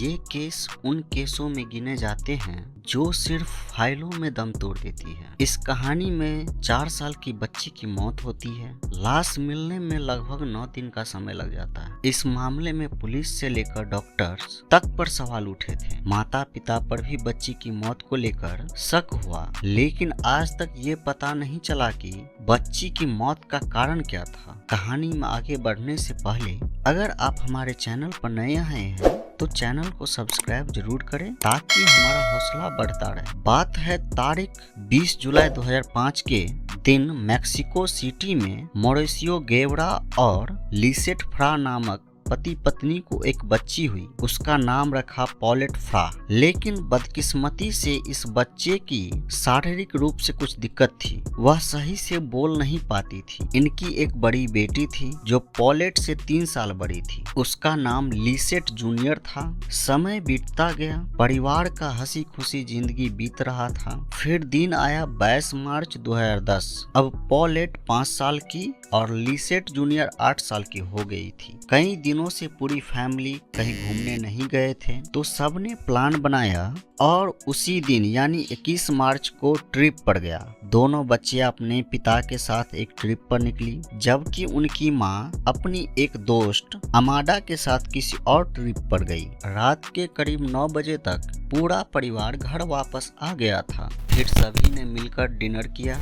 ये केस उन केसों में गिने जाते हैं जो सिर्फ फाइलों में दम तोड़ देती है। इस कहानी में 4 साल की बच्ची की मौत होती है। लाश मिलने में लगभग 9 दिन का समय लग जाता है। इस मामले में पुलिस से लेकर डॉक्टर्स तक पर सवाल उठे थे। माता पिता पर भी बच्ची की मौत को लेकर शक हुआ, लेकिन आज तक ये पता नहीं चला कि बच्ची की मौत का कारण क्या था। कहानी में आगे बढ़ने से पहले अगर आप हमारे चैनल पर नए आए हैं तो चैनल को सब्सक्राइब जरूर करें ताकि हमारा हौसला बढ़ता रहे। बात है तारीख 20 जुलाई 2005 के दिन मैक्सिको सिटी में मॉरिसियो गेवरा और लिसेट फ्रा नामक पति पत्नी को एक बच्ची हुई। उसका नाम रखा पॉलेट फ्रा। लेकिन बदकिस्मती से इस बच्चे की शारीरिक रूप से कुछ दिक्कत थी। वह सही से बोल नहीं पाती थी। इनकी एक बड़ी बेटी थी जो पॉलेट से 3 साल बड़ी थी। उसका नाम लिसेट जूनियर था। समय बीतता गया, परिवार का हंसी खुशी जिंदगी बीत रहा था। फिर दिन आया 22 मार्च 2010। अब पॉलेट 5 साल की और लिसेट जूनियर 8 साल की हो गई थी। कई दिनों से पूरी फैमिली कहीं घूमने नहीं गए थे, तो सबने प्लान बनाया और उसी दिन यानी 21 मार्च को ट्रिप पर गया। दोनों बच्चियां अपने पिता के साथ एक ट्रिप पर निकली, जबकि उनकी मां अपनी एक दोस्त अमाडा के साथ किसी और ट्रिप पर गई। रात के करीब 9 बजे तक पूरा परिवार घर वापस आ गया था। फिर सभी ने मिलकर डिनर किया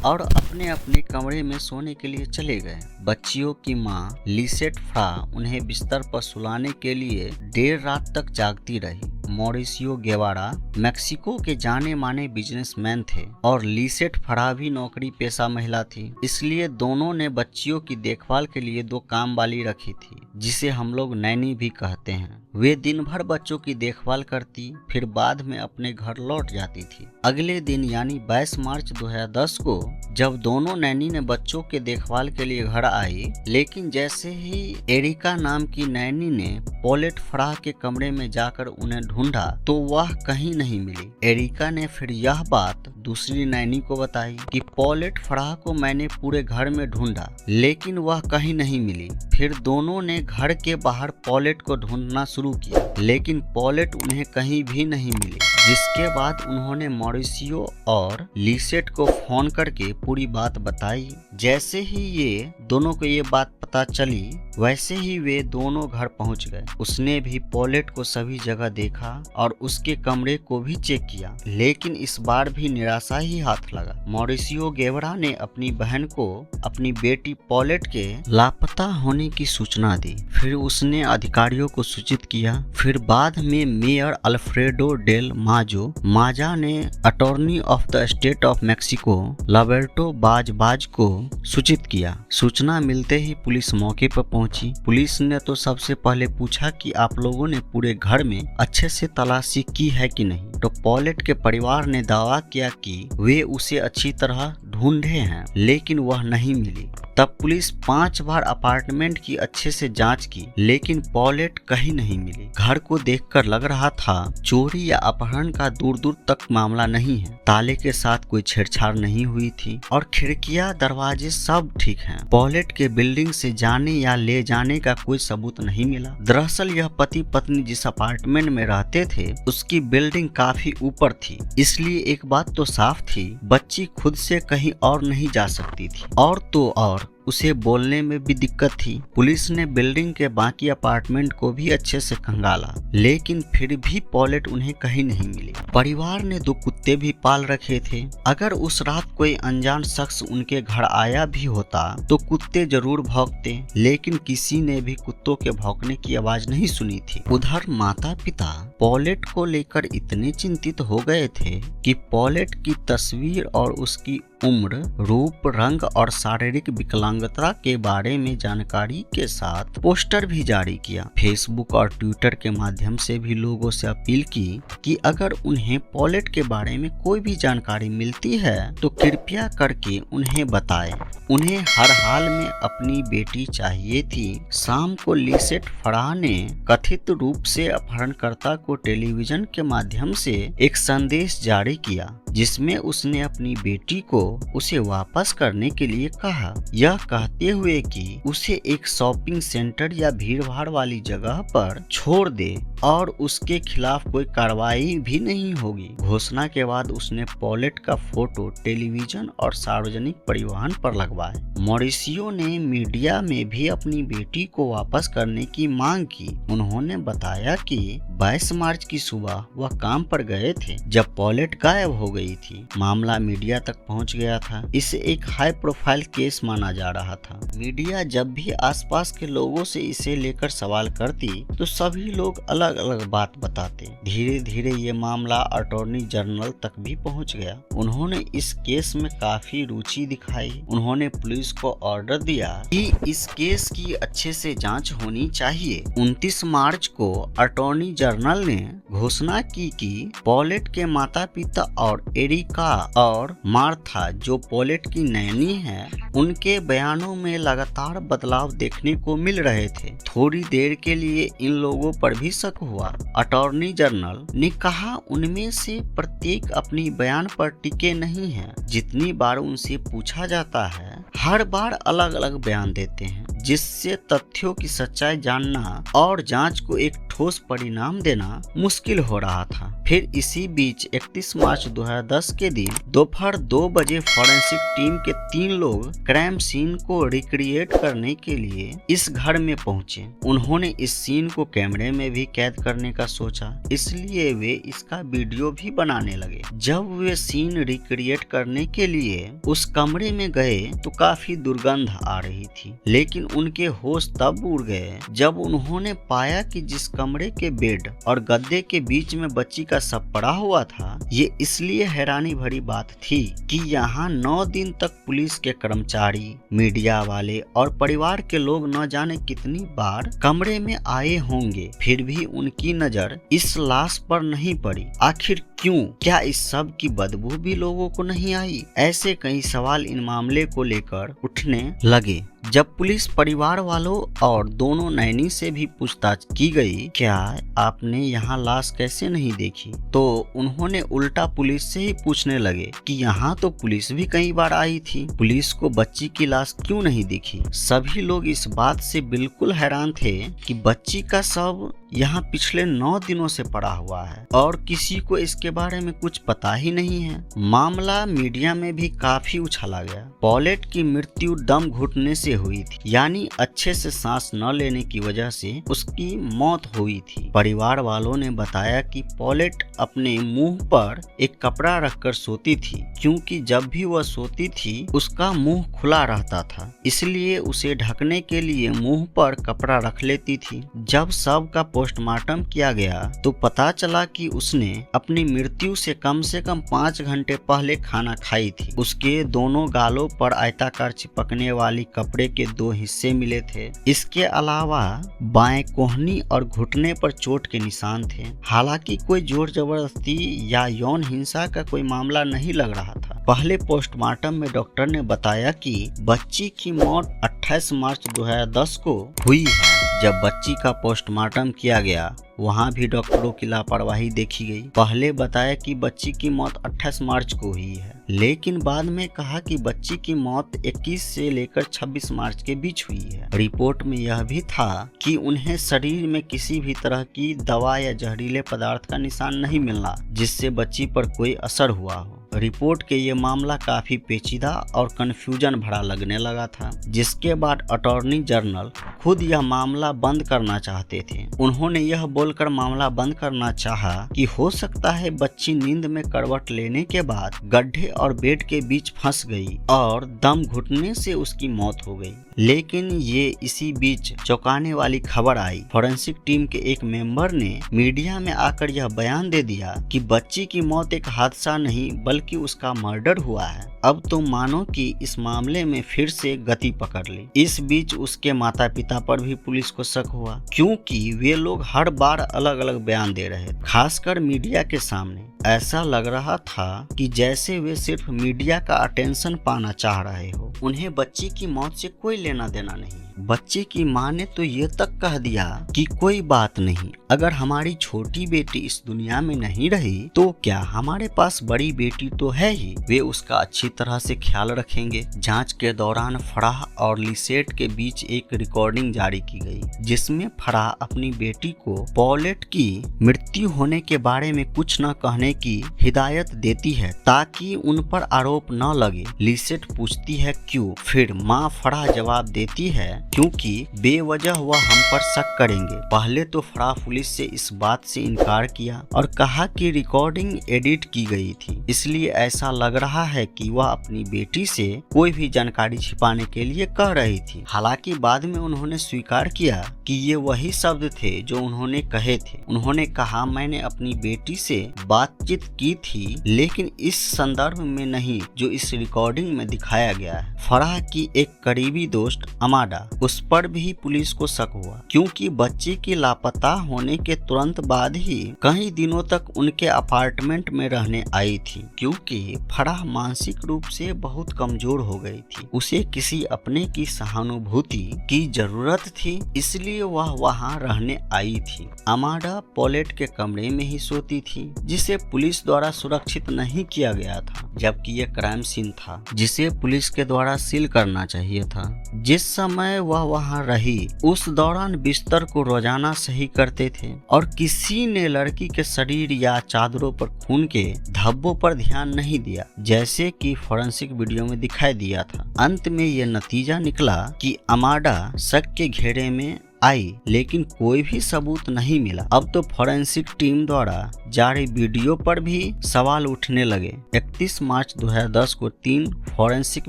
और अपने अपने कमरे में सोने के लिए चले गए। बच्चियों की मां लिसेट फ्रा उन्हें बिस्तर पर सुलाने के लिए देर रात तक जागती रही। मॉरिसियो गेवारा मैक्सिको के जाने माने बिजनेसमैन थे और लिसेट फ्रा भी नौकरी पेशा महिला थी। इसलिए दोनों ने बच्चियों की देखभाल के लिए 2 काम वाली रखी थी, जिसे हम लोग नैनी भी कहते हैं। वे दिन भर बच्चों की देखभाल करती, फिर बाद में अपने घर लौट जाती थी। अगले दिन यानी 22 मार्च 2010 को जब दोनों नैनी ने बच्चों के देखभाल के लिए घर आई, लेकिन जैसे ही एरिका नाम की नैनी ने पॉलेट फ्रा के कमरे में जाकर उन्हें ढूंढा तो वह कहीं नहीं मिली। एरिका ने फिर यह बात दूसरी नैनी को बताई कि पॉलेट फ्रा को मैंने पूरे घर में ढूंढा, लेकिन वह कहीं नहीं मिली। फिर दोनों ने घर के बाहर पॉलेट को ढूंढना शुरू किया, लेकिन पॉलेट उन्हें कहीं भी नहीं मिली। जिसके बाद उन्होंने मॉरिसियो और लिसेट को फोन करके पूरी बात बताई। जैसे ही ये दोनों को ये बात पता चली, वैसे ही वे दोनों घर पहुंच गए। उसने भी पॉलेट को सभी जगह देखा और उसके कमरे को भी चेक किया, लेकिन इस बार भी निराशा ही हाथ लगा। मॉरिसियो गेवरा ने अपनी बहन को अपनी बेटी पॉलेट के लापता होने की सूचना दी। फिर उसने अधिकारियों को सूचित किया। फिर बाद में मेयर अल्फ्रेडो डेल माजा ने attorney of the state of Mexico लॉबर्टो बाज को सूचित किया। सूचना मिलते ही पुलिस मौके पर पहुंची। पुलिस ने तो सबसे पहले पूछा कि आप लोगों ने पूरे घर में अच्छे से तलाशी की है कि नहीं। तो पॉलेट के परिवार ने दावा किया कि वे उसे अच्छी तरह ढूंढे हैं, लेकिन वह नहीं मिली। तब पुलिस 5 बार अपार्टमेंट की अच्छे से जांच की, लेकिन पॉलेट कहीं नहीं मिली। घर को देखकर लग रहा था चोरी या अपहरण का दूर दूर तक मामला नहीं है। ताले के साथ कोई छेड़छाड़ नहीं हुई थी और खिड़कियां दरवाजे सब ठीक हैं। पॉलेट के बिल्डिंग से जाने या ले जाने का कोई सबूत नहीं मिला। दरअसल यह पति पत्नी जिस अपार्टमेंट में रहते थे उसकी बिल्डिंग काफी ऊपर थी, इसलिए एक बात तो साफ थी, बच्ची खुद से कहीं और नहीं जा सकती थी। और तो और उसे बोलने में भी दिक्कत थी। पुलिस ने बिल्डिंग के बाकी अपार्टमेंट को भी अच्छे से खंगाला, लेकिन फिर भी पॉलेट उन्हें कहीं नहीं मिली। परिवार ने 2 कुत्ते भी पाल रखे थे। अगर उस रात कोई अनजान शख्स उनके घर आया भी होता तो कुत्ते जरूर भौंकते, लेकिन किसी ने भी कुत्तों के भौंकने की आवाज नहीं सुनी थी। उधर माता पिता पॉलेट को लेकर इतने चिंतित हो गए थे कि पॉलेट की तस्वीर और उसकी उम्र, रूप, रंग और शारीरिक विकलांगता के बारे में जानकारी के साथ पोस्टर भी जारी किया। फेसबुक और ट्विटर के माध्यम से भी लोगों से अपील की कि अगर उन्हें पॉलेट के बारे में कोई भी जानकारी मिलती है तो कृपया करके उन्हें बताएं। उन्हें हर हाल में अपनी बेटी चाहिए थी। शाम को लिसेट फ्रा ने कथित रूप से अपहरणकर्ता को टेलीविजन के माध्यम से एक संदेश जारी किया, जिसमें उसने अपनी बेटी को उसे वापस करने के लिए कहा, यह कहते हुए कि उसे एक शॉपिंग सेंटर या भीड़-भाड़ वाली जगह पर छोड़ दे और उसके खिलाफ कोई कार्रवाई भी नहीं होगी। घोषणा के बाद उसने पॉलेट का फोटो टेलीविजन और सार्वजनिक परिवहन पर लगवाए। मॉरिसियो ने मीडिया में भी अपनी बेटी को वापस करने की मांग की। उन्होंने बताया कि 22 मार्च की सुबह वह काम पर गए थे जब पॉलेट गायब हो गई थी। मामला मीडिया तक पहुंच गया था। इसे एक हाई प्रोफाइल केस माना जा रहा था। मीडिया जब भी आसपास के लोगों से इसे लेकर सवाल करती तो सभी लोग अलग अलग बात बताते। धीरे धीरे ये मामला अटॉर्नी जनरल तक भी पहुंच गया। उन्होंने इस केस में काफी रुचि दिखाई। उन्होंने पुलिस को ऑर्डर दिया कि इस केस की अच्छे से जांच होनी चाहिए। 29 मार्च को अटॉर्नी जनरल ने घोषणा की कि पॉलेट के माता पिता और एरिका और मार्था, जो पॉलेट की नैनी है, उनके बयानों में लगातार बदलाव देखने को मिल रहे थे। थोड़ी देर के लिए इन लोगों पर भी शक हुआ। अटॉर्नी जनरल ने कहा उनमें से प्रत्येक अपनी बयान पर टिके नहीं हैं। जितनी बार उनसे पूछा जाता है हर बार अलग अलग बयान देते हैं, जिससे तथ्यों की सच्चाई जानना और जांच को एक ठोस परिणाम देना मुश्किल हो रहा था। फिर इसी बीच 31 मार्च 2010 के दिन दोपहर 2 बजे फॉरेंसिक टीम के 3 लोग क्राइम सीन को रिक्रिएट करने के लिए इस घर में पहुंचे। उन्होंने इस सीन को कैमरे में भी कैद करने का सोचा, इसलिए वे इसका वीडियो भी बनाने लगे। जब वे सीन रिक्रिएट करने के लिए उस कमरे में गए तो काफी दुर्गंध आ रही थी, लेकिन उनके होश तब उड़ गए जब उन्होंने पाया कि जिस कमरे के बेड और गद्दे के बीच में बच्ची का शव पड़ा हुआ था, ये इसलिए हैरानी भरी बात थी कि यहाँ 9 दिन तक पुलिस के कर्मचारी, मीडिया वाले और परिवार के लोग न जाने कितनी बार कमरे में आए होंगे, फिर भी उनकी नजर इस लाश पर नहीं पड़ी। आखिर क्यों? क्या इस सब की बदबू भी लोगों को नहीं आई? ऐसे कई सवाल इन मामले को लेकर उठने लगे। जब पुलिस परिवार वालों और दोनों नैनी से भी पूछताछ की गई, क्या आपने यहाँ लाश कैसे नहीं देखी, तो उन्होंने उल्टा पुलिस से ही पूछने लगे कि यहाँ तो पुलिस भी कई बार आई थी, पुलिस को बच्ची की लाश क्यों नहीं दिखी। सभी लोग इस बात से बिल्कुल हैरान थे कि बच्ची का शव यहाँ पिछले 9 दिनों से पड़ा हुआ है और किसी को इसके बारे में कुछ पता ही नहीं है। मामला मीडिया में भी काफी उछाला गया। पॉलेट की मृत्यु दम घुटने से हुई थी, यानी अच्छे से सांस न लेने की वजह से उसकी मौत हुई थी। परिवार वालों ने बताया कि पॉलेट अपने मुंह पर एक कपड़ा रखकर सोती थी, क्योंकि जब भी वह सोती थी उसका मुंह खुला रहता था, इसलिए उसे ढकने के लिए मुंह पर कपड़ा रख लेती थी। जब शव का पोस्टमार्टम किया गया तो पता चला कि उसने अपनी मृत्यु से कम 5 घंटे पहले खाना खाई थी। उसके दोनों गालों पर आयताकार चिपकने वाली कपड़े के 2 हिस्से मिले थे। इसके अलावा बाएं कोहनी और घुटने पर चोट के निशान थे। हालांकि कोई जोर जबरदस्ती या यौन हिंसा का कोई मामला नहीं लग रहा था। पहले पोस्टमार्टम में डॉक्टर ने बताया कि बच्ची की मौत 28 मार्च 2010 को हुई है। जब बच्ची का पोस्टमार्टम किया गया वहां भी डॉक्टरों की लापरवाही देखी गई। पहले बताया कि बच्ची की मौत 28 मार्च को हुई है, लेकिन बाद में कहा कि बच्ची की मौत 21 से लेकर 26 मार्च के बीच हुई है। रिपोर्ट में यह भी था कि उन्हें शरीर में किसी भी तरह की दवा या जहरीले पदार्थ का निशान नहीं मिला जिससे बच्ची पर कोई असर हुआ हो। रिपोर्ट के ये मामला काफी पेचीदा और कंफ्यूजन भरा लगने लगा था, जिसके बाद अटॉर्नी जनरल खुद यह मामला बंद करना चाहते थे। उन्होंने यह बोलकर मामला बंद करना चाहा कि हो सकता है बच्ची नींद में करवट लेने के बाद गड्ढे और बेड के बीच फंस गई और दम घुटने से उसकी मौत हो गई। लेकिन ये इसी बीच चौंकाने वाली खबर आई। फॉरेंसिक टीम के एक मेंबर ने मीडिया में आकर यह बयान दे दिया कि बच्ची की मौत एक हादसा नहीं बल्कि उसका मर्डर हुआ है। अब तो मानो कि इस मामले में फिर से गति पकड़ ली। इस बीच उसके माता पिता पर भी पुलिस को शक हुआ, क्योंकि वे लोग हर बार अलग अलग बयान दे रहे, खासकर मीडिया के सामने। ऐसा लग रहा था कि जैसे वे सिर्फ मीडिया का अटेंशन पाना चाह रहे हो। उन्हें बच्ची की मौत से कोई लेना देना नहीं। बच्चे की मां ने तो ये तक कह दिया कि कोई बात नहीं, अगर हमारी छोटी बेटी इस दुनिया में नहीं रही तो क्या, हमारे पास बड़ी बेटी तो है ही, वे उसका अच्छी तरह से ख्याल रखेंगे। जांच के दौरान फराह और लिसेट के बीच एक रिकॉर्डिंग जारी की गई, जिसमें फराह अपनी बेटी को पॉलेट की मृत्यु होने के बारे में कुछ न कहने की हिदायत देती है ताकि उन पर आरोप न लगे। लिसेट पूछती है क्यों, फिर माँ फराह जवाब देती है क्योंकि बेवजह वह हम पर शक करेंगे। पहले तो फराह पुलिस से इस बात से इनकार किया और कहा कि रिकॉर्डिंग एडिट की गई थी, इसलिए ऐसा लग रहा है कि वह अपनी बेटी से कोई भी जानकारी छिपाने के लिए कह रही थी। हालांकि बाद में उन्होंने स्वीकार किया कि ये वही शब्द थे जो उन्होंने कहे थे। उन्होंने कहा, मैंने अपनी बेटी से बातचीत की थी लेकिन इस संदर्भ में नहीं जो इस रिकॉर्डिंग में दिखाया गया है। फराह की एक करीबी दोस्त अमाडा, उस पर भी पुलिस को शक हुआ क्योंकि बच्चे के लापता होने के तुरंत बाद ही कई दिनों तक उनके अपार्टमेंट में रहने आई थी। क्योंकि फराह मानसिक रूप से बहुत कमजोर हो गई थी, उसे किसी अपने की सहानुभूति की जरूरत थी, इसलिए वह वहां रहने आई थी। अमाडा पॉलेट के कमरे में ही सोती थी, जिसे पुलिस द्वारा सुरक्षित नहीं किया गया था, जबकि यह क्राइम सीन था जिसे पुलिस के द्वारा सील करना चाहिए था। जिस समय वह वहां रही उस दौरान बिस्तर को रोजाना सही करते थे और किसी ने लड़की के शरीर या चादरों पर खून के धब्बों पर ध्यान नहीं दिया, जैसे कि फोरेंसिक वीडियो में दिखाई दिया था। अंत में यह नतीजा निकला कि अमाडा शक के घेरे में आई लेकिन कोई भी सबूत नहीं मिला। अब तो फोरेंसिक टीम द्वारा जारी वीडियो पर भी सवाल उठने लगे। 31 मार्च 2010 को 3 फोरेंसिक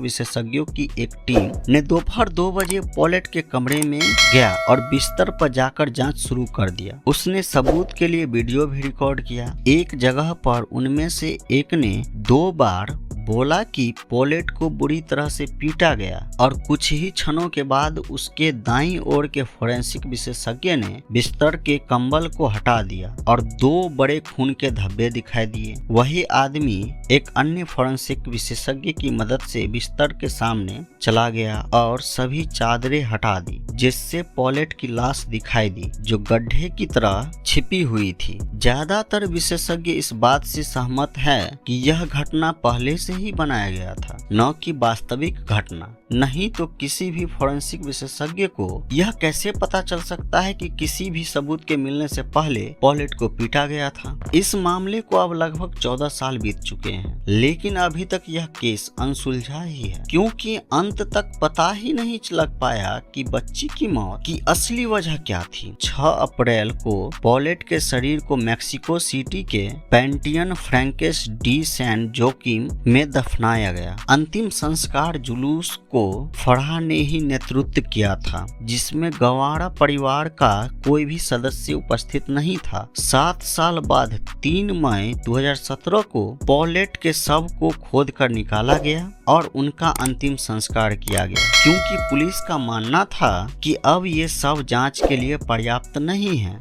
विशेषज्ञों की एक टीम ने दोपहर 2 बजे पॉलेट के कमरे में गया और बिस्तर पर जाकर जांच शुरू कर दिया। उसने सबूत के लिए वीडियो भी रिकॉर्ड किया। एक जगह पर उनमें से एक ने 2 बार बोला कि पॉलेट को बुरी तरह से पीटा गया और कुछ ही क्षणों के बाद उसके दाईं ओर के फोरेंसिक विशेषज्ञ ने बिस्तर के कंबल को हटा दिया और 2 बड़े खून के धब्बे दिखाई दिए। वही आदमी एक अन्य फोरेंसिक विशेषज्ञ की मदद से बिस्तर के सामने चला गया और सभी चादरें हटा दी, जिससे पॉलेट की लाश दिखाई दी जो गड्ढे की तरह छिपी हुई थी। ज्यादातर विशेषज्ञ इस बात से सहमत है कि यह घटना पहले से ही बनाया गया था, न कि वास्तविक घटना। नहीं तो किसी भी फोरेंसिक विशेषज्ञ को यह कैसे पता चल सकता है कि किसी भी सबूत के मिलने से पहले पॉलेट को पीटा गया था। इस मामले को अब लगभग 14 साल बीत चुके हैं, लेकिन अभी तक यह केस अनसुलझा ही है, क्योंकि अंत तक पता ही नहीं लग पाया कि बच्ची की मौत की असली वजह क्या थी। 6 अप्रैल को पॉलेट के शरीर को मैक्सिको सिटी के पेंटियन फ्रैंकेस डी सैन जोकिम में दफनाया गया। अंतिम संस्कार जुलूस को फराह ने ही नेतृत्व किया था, जिसमें गवारा परिवार का कोई भी सदस्य उपस्थित नहीं था। 7 साल बाद 3 मई 2017 को पॉलेट के शव को खोदकर निकाला गया और उनका अंतिम संस्कार किया गया, क्योंकि पुलिस का मानना था कि अब ये शव जांच के लिए पर्याप्त नहीं है।